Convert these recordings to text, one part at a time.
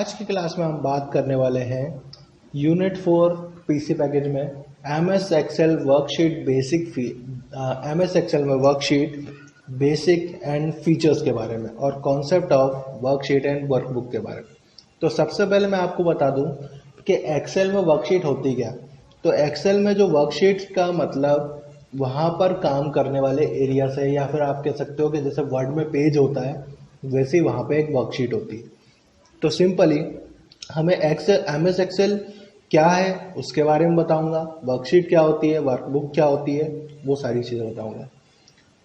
आज की क्लास में हम बात करने वाले हैं यूनिट 4 पीसी पैकेज में MS Excel worksheet MS Excel में वर्कशीट बेसिक एंड फीचर्स के बारे में और concept of worksheet and workbook के बारे में। तो सबसे पहले मैं आपको बता दूं कि एक्सेल में वर्कशीट होती क्या। तो एक्सेल में जो वर्कशीट का मतलब वहाँ पर काम करने वाले एरिया से, या फिर आप कह सकते हो कि जैसे वर्ड में पेज होता है वैसे ही वहाँ पे एक वर्कशीट होती है। तो सिंपली हमें एमएस एक्सेल क्या है उसके बारे में बताऊंगा, वर्कशीट क्या होती है, वर्कबुक क्या होती है, वो सारी चीज़ें बताऊंगा।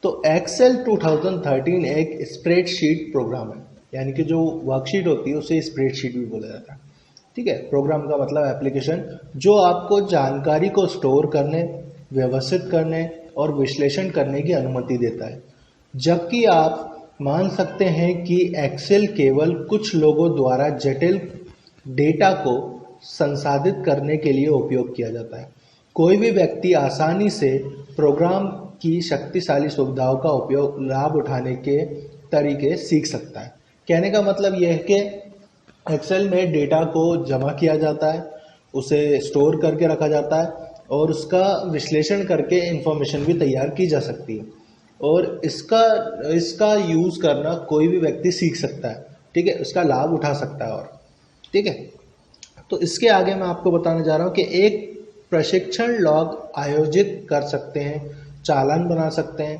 तो एक्सेल 2013 एक स्प्रेडशीट प्रोग्राम है, यानी कि जो वर्कशीट होती है उसे स्प्रेडशीट भी बोला जाता है। ठीक है, प्रोग्राम का मतलब एप्लीकेशन जो आपको जानकारी को स्टोर करने, व्यवस्थित करने और विश्लेषण करने की अनुमति देता है। जबकि आप मान सकते हैं कि एक्सेल केवल कुछ लोगों द्वारा जटिल डेटा को संसाधित करने के लिए उपयोग किया जाता है। कोई भी व्यक्ति आसानी से प्रोग्राम की शक्तिशाली सुविधाओं का लाभ उठाने के तरीके सीख सकता है। कहने का मतलब यह है कि एक्सेल में डेटा को जमा किया जाता है, उसे स्टोर करके रखा जाता है और उसका विश्लेषण करके इंफॉर्मेशन भी तैयार की जा सकती है और इसका यूज़ करना कोई भी व्यक्ति सीख सकता है। ठीक है, उसका लाभ उठा सकता है। और ठीक है, तो इसके आगे मैं आपको बताने जा रहा हूँ कि एक प्रशिक्षण लॉग आयोजित कर सकते हैं, चालान बना सकते हैं।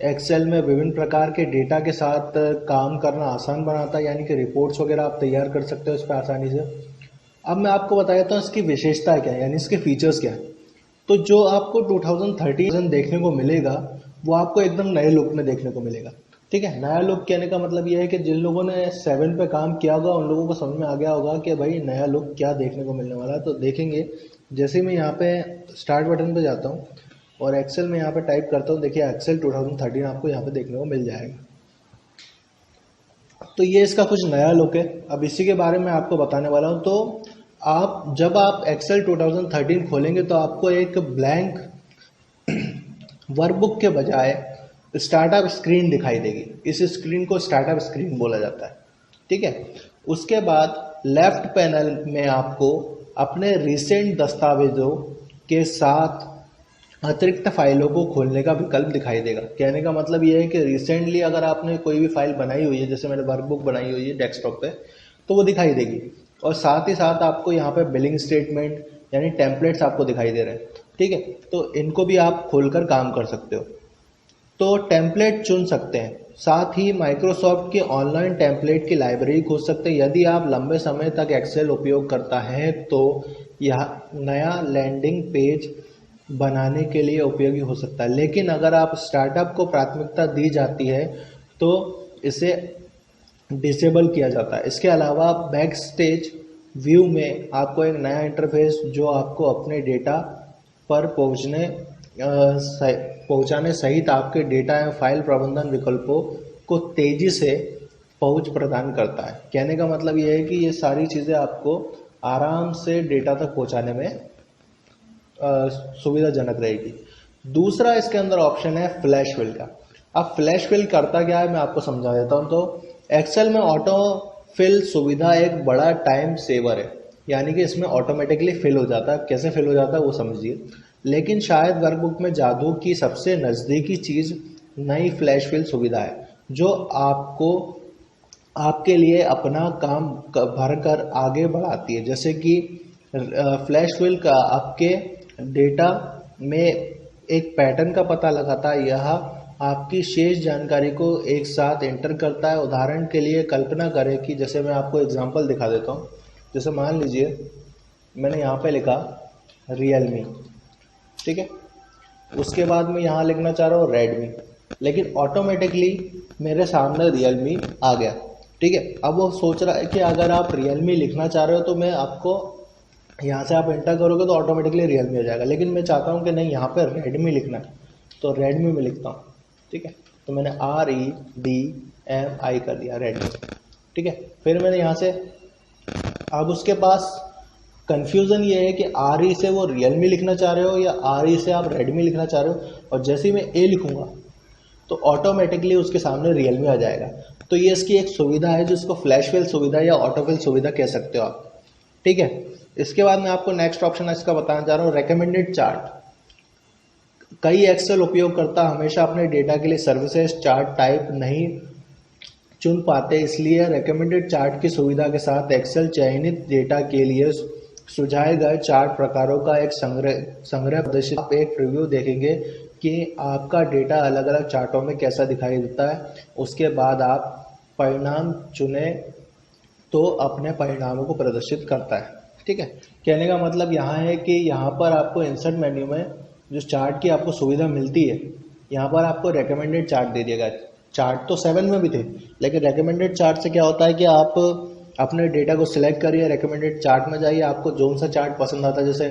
एक्सेल में विभिन्न प्रकार के डेटा के साथ काम करना आसान बनाता है, यानी कि रिपोर्ट्स वगैरह आप तैयार कर सकते हो इस पर आसानी से। अब मैं आपको बता देता हूँ इसकी विशेषता क्या है, यानी इसके फीचर्स क्या है। तो जो आपको 2013 देखने को मिलेगा वो आपको एकदम नए लुक में देखने को मिलेगा। ठीक है, नया लुक कहने का मतलब ये है कि जिन लोगों ने 7 पे काम किया होगा उन लोगों को समझ में आ गया होगा कि भाई नया लुक क्या देखने को मिलने वाला है। तो देखेंगे, जैसे मैं यहाँ पे स्टार्ट बटन पे जाता हूँ और एक्सेल में यहाँ पे टाइप करता हूँ, देखिए एक्सेल 2013 आपको यहाँ पे देखने को मिल जाएगा। तो ये इसका कुछ नया लुक है। अब इसी के बारे में आपको बताने वाला हूँ। तो जब आप एक्सेल 2013 खोलेंगे तो आपको एक ब्लैंक वर्कबुक के बजाय स्टार्टअप स्क्रीन दिखाई देगी। इस स्क्रीन को स्टार्टअप स्क्रीन बोला जाता है। ठीक है, उसके बाद लेफ्ट पैनल में आपको अपने रिसेंट दस्तावेजों के साथ अतिरिक्त फाइलों को खोलने का विकल्प दिखाई देगा। कहने का मतलब यह है कि रिसेंटली अगर आपने कोई भी फाइल बनाई हुई है, जैसे मैंने वर्कबुक बनाई हुई है डेस्कटॉप पे, तो वो दिखाई देगी। और साथ ही साथ आपको यहाँ पे बिलिंग स्टेटमेंट यानी टेम्पलेट्स आपको दिखाई दे रहे हैं। ठीक है, तो इनको भी आप खोलकर काम कर सकते हो। तो टेम्पलेट चुन सकते हैं, साथ ही माइक्रोसॉफ्ट की ऑनलाइन टेम्पलेट की लाइब्रेरी खोज सकते हैं। यदि आप लंबे समय तक एक्सेल उपयोग करता है तो यह नया लैंडिंग पेज बनाने के लिए उपयोगी हो सकता है। लेकिन अगर आप स्टार्टअप को प्राथमिकता दी जाती है तो इसे डिसेबल किया जाता है। इसके अलावा बैक स्टेज व्यू में आपको एक नया इंटरफेस जो आपको अपने डेटा पर पहुंचाने सहित आपके डेटा एवं फाइल प्रबंधन विकल्पों को तेजी से पहुंच प्रदान करता है। कहने का मतलब यह है कि ये सारी चीज़ें आपको आराम से डेटा तक पहुंचाने में सुविधाजनक रहेगी। दूसरा इसके अंदर ऑप्शन है फ्लैश फिल का। अब फ्लैश फिल करता क्या है मैं आपको समझा देता हूँ। तो एक्सेल में ऑटो फिल सुविधा एक बड़ा टाइम सेवर है, यानी कि इसमें ऑटोमेटिकली फिल हो जाता है। कैसे फिल हो जाता है वो समझिए। लेकिन शायद वर्कबुक में जादू की सबसे नज़दीकी चीज़ नई फ्लैश फिल सुविधा है, जो आपके लिए अपना काम भरकर आगे बढ़ाती है। जैसे कि फ्लैश फिल का आपके डेटा में एक पैटर्न का पता लगाता है। यह आपकी शेष जानकारी को एक साथ एंटर करता है। उदाहरण के लिए कल्पना करें कि जैसे मैं आपको एग्जांपल दिखा देता हूँ। जैसे मान लीजिए मैंने यहाँ पे लिखा रियलमी, ठीक है, उसके बाद मैं यहाँ लिखना चाह रहा हूँ रेडमी, लेकिन ऑटोमेटिकली मेरे सामने रियलमी आ गया। ठीक है, अब वो सोच रहा है कि अगर आप रियलमी लिखना चाह रहे हो तो मैं आपको यहाँ से आप एंटर करोगे तो ऑटोमेटिकली रियलमी हो जाएगा। लेकिन मैं चाहता हूँ कि नहीं, यहाँ पे रेडमी लिखना है, तो रेडमी में लिखता हूँ। ठीक है, तो मैंने REDMI कर दिया रेडमी। ठीक है, फिर मैंने यहाँ से, अब उसके पास कंफ्यूजन ये है कि RE से वो रियलमी लिखना चाह रहे हो या RE से आप रेडमी लिखना चाह रहे हो। और जैसे ही मैं A लिखूंगा तो ऑटोमेटिकली उसके सामने रियलमी आ जाएगा। तो ये इसकी एक सुविधा है जिसको फ्लैश फिल सुविधा या ऑटोफिल सुविधा कह सकते हो आप। ठीक है, इसके बाद मैं आपको नेक्स्ट ऑप्शन इसका बताना चाह रहा हूँ, रेकमेंडेड चार्ट। कई एक्सेल उपयोगकर्ता हमेशा अपने डेटा के लिए सर्विसेज चार्ट टाइप नहीं चुन पाते, इसलिए रेकमेंडेड चार्ट की सुविधा के साथ एक्सेल चयनित डेटा के लिए सुझाए गए चार्ट प्रकारों का एक संग्रह प्रदर्शित। आप एक प्रीव्यू देखेंगे कि आपका डेटा अलग अलग चार्टों में कैसा दिखाई देता है। उसके बाद आप परिणाम चुने तो अपने परिणामों को प्रदर्शित करता है। ठीक है, कहने का मतलब यहाँ है कि यहाँ पर आपको इंसर्ट मेन्यू में जो चार्ट की आपको सुविधा मिलती है, यहाँ पर आपको रेकमेंडेड चार्ट दे दिया गया है। चार्ट तो 7 में भी थे, लेकिन रेकमेंडेड चार्ट से क्या होता है कि आप अपने डेटा को सिलेक्ट करिए, रेकमेंडेड चार्ट में जाइए, आपको जोन सा चार्ट पसंद आता है, जैसे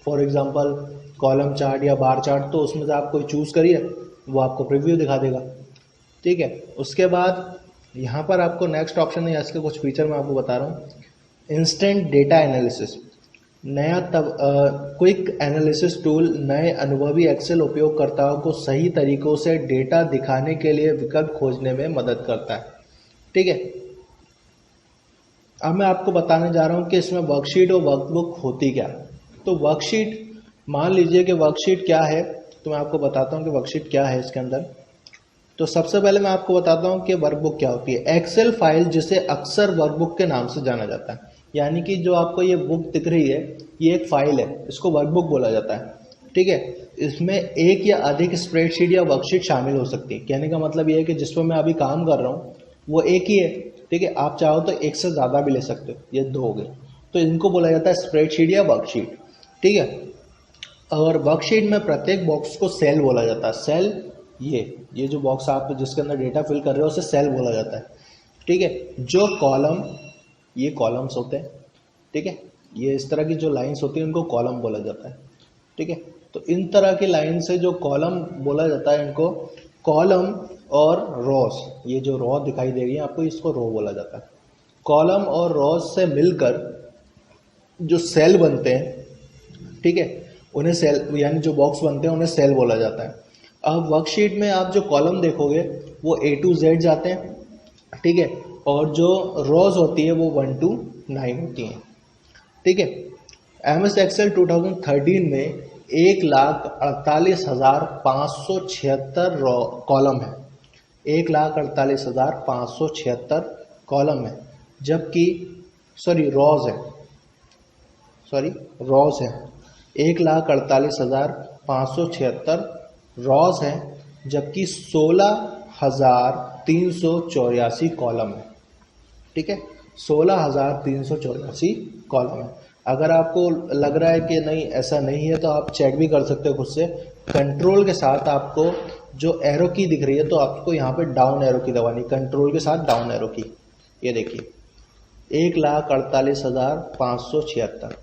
फॉर एग्जांपल कॉलम चार्ट या बार चार्ट, तो उसमें से आप कोई चूज़ करिए, वो आपको प्रीव्यू दिखा देगा। ठीक है, उसके बाद यहाँ पर आपको नेक्स्ट ऑप्शन है, इसके कुछ फीचर मैं आपको बता रहा हूँ। इंस्टेंट डेटा एनालिसिस, नया क्विक एनालिसिस टूल नए अनुभवी एक्सेल उपयोगकर्ताओं को सही तरीकों से डेटा दिखाने के लिए विकल्प खोजने में मदद करता है। ठीक है, अब मैं आपको बताने जा रहा हूँ कि इसमें वर्कशीट और वर्कबुक होती क्या है। तो वर्कशीट, मान लीजिए कि वर्कशीट क्या है, तो मैं आपको बताता हूँ कि वर्कशीट क्या है इसके अंदर। तो सबसे पहले मैं आपको बताता हूँ कि वर्कबुक क्या होती है। एक्सेल फाइल जिसे अक्सर वर्कबुक के नाम से जाना जाता है, यानी कि जो आपको ये बुक दिख रही है, ये एक फाइल है, इसको वर्कबुक बोला जाता है। ठीक है, इसमें एक या अधिक स्प्रेडशीट या वर्कशीट शामिल हो सकती है। कहने का मतलब ये है कि जिस पर मैं अभी काम कर रहा हूँ वो एक ही है। ठीक है, आप चाहो तो एक से ज़्यादा भी ले सकते हो, ये 2 हो गए, तो इनको बोला जाता है स्प्रेडशीट या वर्कशीट। ठीक है, और वर्कशीट में प्रत्येक बॉक्स को सेल बोला जाता है। सेल, ये जो बॉक्स आप जिसके अंदर डेटा फिल कर रहे हो उसे सेल बोला जाता है। ठीक है, जो कॉलम, ये कॉलम्स होते हैं। ठीक है, ये इस तरह की जो लाइंस होती है इनको कॉलम बोला जाता है। ठीक है, तो इन तरह की लाइन से जो कॉलम बोला जाता है इनको कॉलम, और रोज, ये जो रो दिखाई दे रही है आपको, इसको रो बोला जाता है। कॉलम और रोज से मिलकर जो सेल बनते हैं, ठीक है, उन्हें सेल, यानी जो बॉक्स बनते हैं उन्हें सेल बोला जाता है। अब वर्कशीट में आप जो कॉलम देखोगे वो A to Z जाते हैं। ठीक है, और जो रोज होती है वो 1 to 9 होती हैं। ठीक है, MS Excel 2013 में 1,48,576 कॉलम है। 1,48,576 कॉलम है, जबकि रोज है 1,48,576 रॉज हैं, जबकि 16,384 कॉलम है। ठीक है, 16,384 कॉलम है। अगर आपको लग रहा है कि नहीं ऐसा नहीं है, तो आप चेक भी कर सकते हो खुद से। कंट्रोल के साथ आपको जो एरो की दिख रही है, तो आपको यहाँ पे डाउन एरो की दबानी, कंट्रोल के साथ डाउन एरो की। ये देखिए 1,48,576।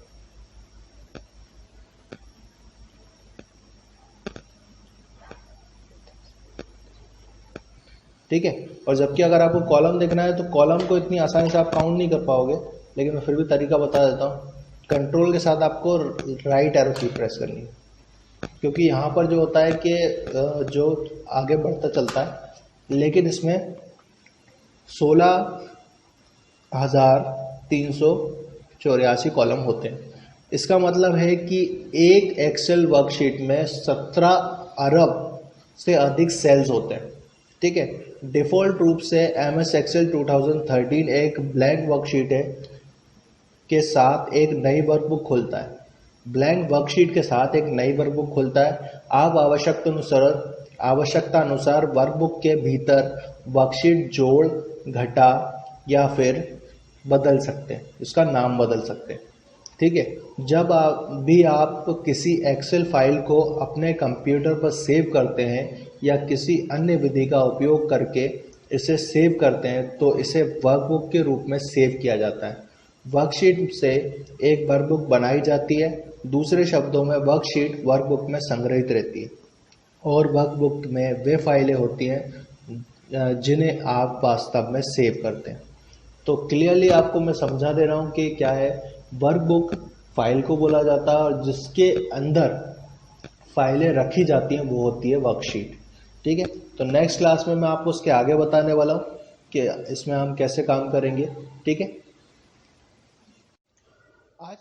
ठीक है, और जबकि अगर आपको कॉलम देखना है तो कॉलम को इतनी आसानी से आप काउंट नहीं कर पाओगे, लेकिन मैं फिर भी तरीका बता देता हूँ। कंट्रोल के साथ आपको राइट एरो की प्रेस करनी है, क्योंकि यहाँ पर जो होता है कि जो आगे बढ़ता चलता है, लेकिन इसमें 16,384 कॉलम होते हैं। इसका मतलब है कि एक एक्सेल वर्कशीट में 17 अरब से अधिक सेल्स होते हैं। ठीक है, डिफ़ॉल्ट रूप से MS Excel 2013 एक ब्लैंक वर्कशीट है के साथ एक नई वर्कबुक खोलता है। ब्लैंक वर्कशीट के साथ एक नई वर्कबुक खोलता है। आप आवश्यकता अनुसार वर्कबुक के भीतर वर्कशीट जोड़, घटा या फिर बदल सकते हैं, इसका नाम बदल सकते हैं। ठीक है, जब आप किसी एक्सेल फाइल को अपने कंप्यूटर पर सेव करते हैं या किसी अन्य विधि का उपयोग करके इसे सेव करते हैं, तो इसे वर्कबुक के रूप में सेव किया जाता है। वर्कशीट से एक वर्कबुक बनाई जाती है। दूसरे शब्दों में वर्कशीट वर्कबुक में संग्रहित रहती है, और वर्कबुक में वे फाइलें होती हैं जिन्हें आप वास्तव में सेव करते हैं। तो क्लियरली आपको मैं समझा दे रहा हूँ कि क्या है। वर्कबुक फाइल को बोला जाता है, और जिसके अंदर फाइलें रखी जाती हैं वो होती है वर्कशीट। ठीक है, तो नेक्स्ट क्लास में मैं आपको उसके आगे बताने वाला हूँ कि इसमें हम कैसे काम करेंगे। ठीक है। आज